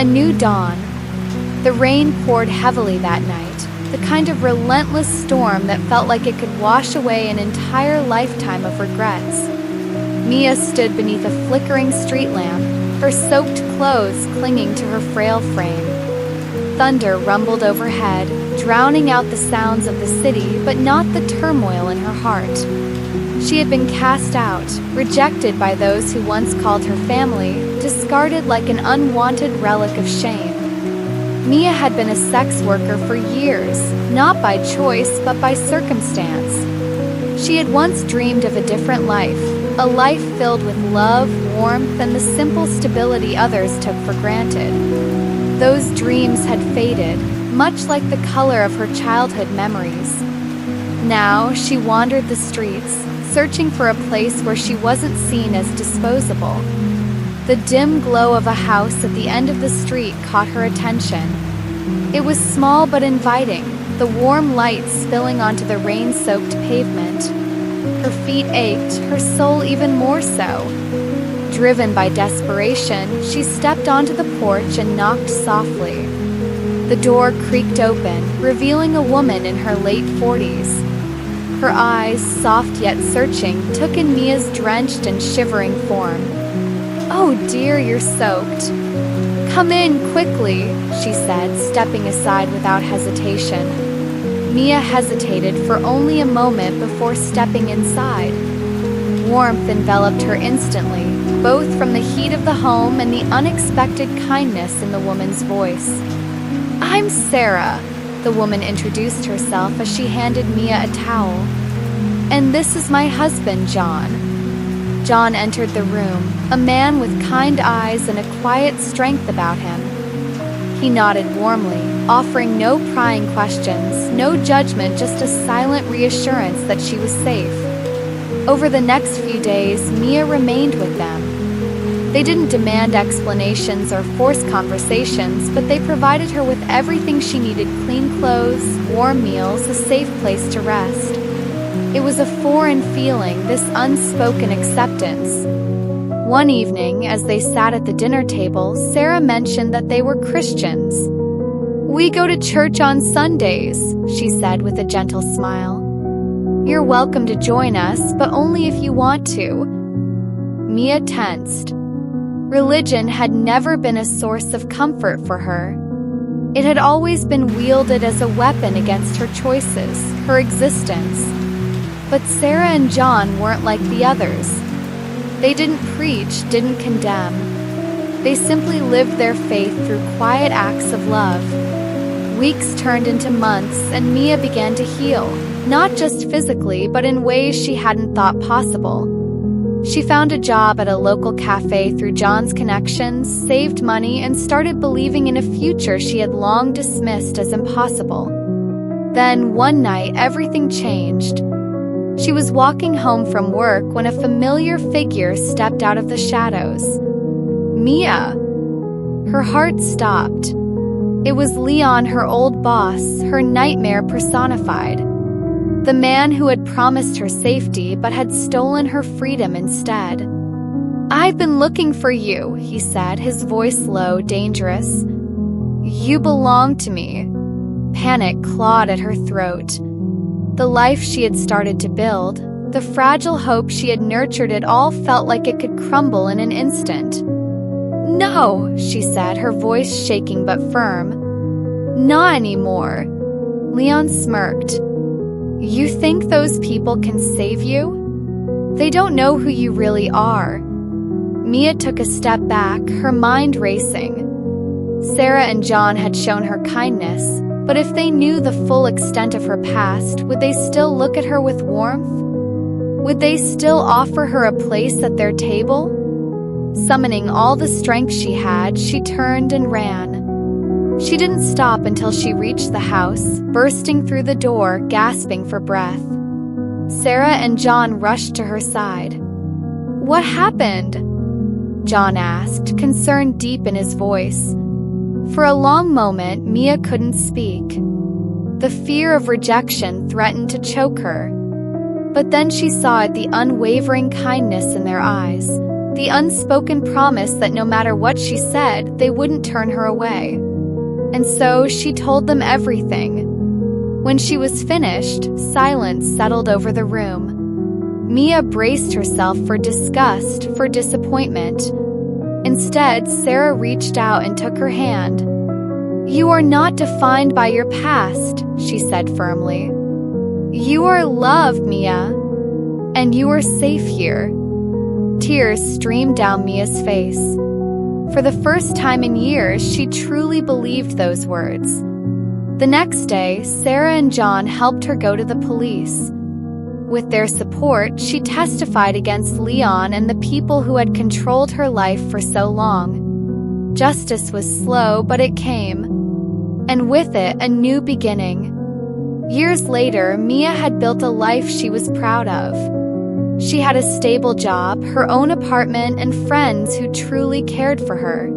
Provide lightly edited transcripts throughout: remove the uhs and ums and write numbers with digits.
new dawn. The rain poured heavily that night, the kind of relentless storm that felt like it could wash away an entire lifetime of regrets. Mia stood beneath a flickering street lamp, her soaked clothes clinging to her frail frame. Thunder rumbled overhead, drowning out the sounds of the city, but not the turmoil in her heart. She had been cast out, rejected by those who once called her family, discarded like an unwanted relic of shame. Mia had been a sex worker for years, not by choice but by circumstance. She had once dreamed of a different life, a life filled with love, warmth, and the simple stability others took for granted. Those dreams had faded, much like the color of her childhood memories. Now she wandered the streets, searching for a place where she wasn't seen as disposable. The dim glow of a house at the end of the street caught her attention. It was small but inviting, the warm light spilling onto the rain-soaked pavement. Her feet ached, her soul even more so. Driven by desperation, she stepped onto the porch and knocked softly. The door creaked open, revealing a woman in her late 40s. Her eyes, soft yet searching, took in Mia's drenched and shivering form. "Oh dear, you're soaked." "Come in, quickly," she said, stepping aside without hesitation. Mia hesitated for only a moment before stepping inside. Warmth enveloped her instantly, both from the heat of the home and the unexpected kindness in the woman's voice. "I'm Sarah," the woman introduced herself as she handed Mia a towel. "And this is my husband, John." John entered the room, a man with kind eyes and a quiet strength about him. He nodded warmly, offering no prying questions, no judgment, just a silent reassurance that she was safe. Over the next few days, Mia remained with them. They didn't demand explanations or force conversations, but they provided her with everything she needed: clean clothes, warm meals, a safe place to rest. It was a foreign feeling, this unspoken acceptance. One evening, as they sat at the dinner table, Sarah mentioned that they were Christians. "We go to church on Sundays," she said with a gentle smile. "You're welcome to join us, but only if you want to." Mia tensed. Religion had never been a source of comfort for her. It had always been wielded as a weapon against her choices, her existence. But Sarah and John weren't like the others. They didn't preach, didn't condemn. They simply lived their faith through quiet acts of love. Weeks turned into months, and Mia began to heal, not just physically, but in ways she hadn't thought possible. She found a job at a local cafe through John's connections, saved money, and started believing in a future she had long dismissed as impossible. Then, one night, everything changed. She was walking home from work when a familiar figure stepped out of the shadows. Mia! Her heart stopped. It was Leon, her old boss, her nightmare personified. The man who had promised her safety but had stolen her freedom instead. "I've been looking for you," he said, his voice low, dangerous. "You belong to me." Panic clawed at her throat. The life she had started to build, the fragile hope she had nurtured, it all felt like it could crumble in an instant. "No," she said, her voice shaking but firm. "Not anymore." Leon smirked. "You think those people can save you? They don't know who you really are." Mia took a step back, her mind racing. Sarah and John had shown her kindness, but if they knew the full extent of her past, would they still look at her with warmth? Would they still offer her a place at their table? Summoning all the strength she had, she turned and ran. She didn't stop until she reached the house, bursting through the door, gasping for breath. Sarah and John rushed to her side. "What happened?" John asked, concern deep in his voice. For a long moment, Mia couldn't speak. The fear of rejection threatened to choke her. But then she saw it, the unwavering kindness in their eyes, the unspoken promise that no matter what she said, they wouldn't turn her away. And so she told them everything. When she was finished, silence settled over the room. Mia braced herself for disgust, for disappointment. Instead, Sarah reached out and took her hand. "You are not defined by your past," she said firmly. "You are loved, Mia, and you are safe here." Tears streamed down Mia's face. For the first time in years, she truly believed those words. The next day, Sarah and John helped her go to the police. With their support, she testified against Leon and the people who had controlled her life for so long. Justice was slow, but it came. And with it, a new beginning. Years later, Mia had built a life she was proud of. She had a stable job, her own apartment, and friends who truly cared for her.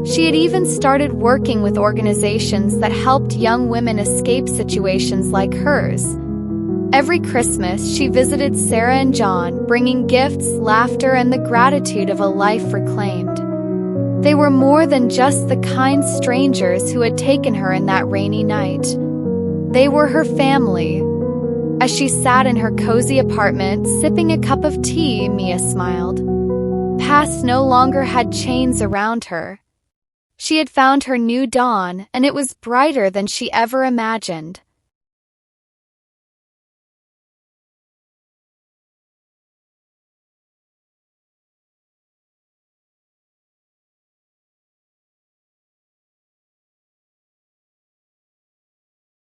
She had even started working with organizations that helped young women escape situations like hers. Every Christmas, she visited Sarah and John, bringing gifts, laughter, and the gratitude of a life reclaimed. They were more than just the kind strangers who had taken her in that rainy night. They were her family. As she sat in her cozy apartment, sipping a cup of tea, Mia smiled. Past no longer had chains around her. She had found her new dawn, and it was brighter than she ever imagined.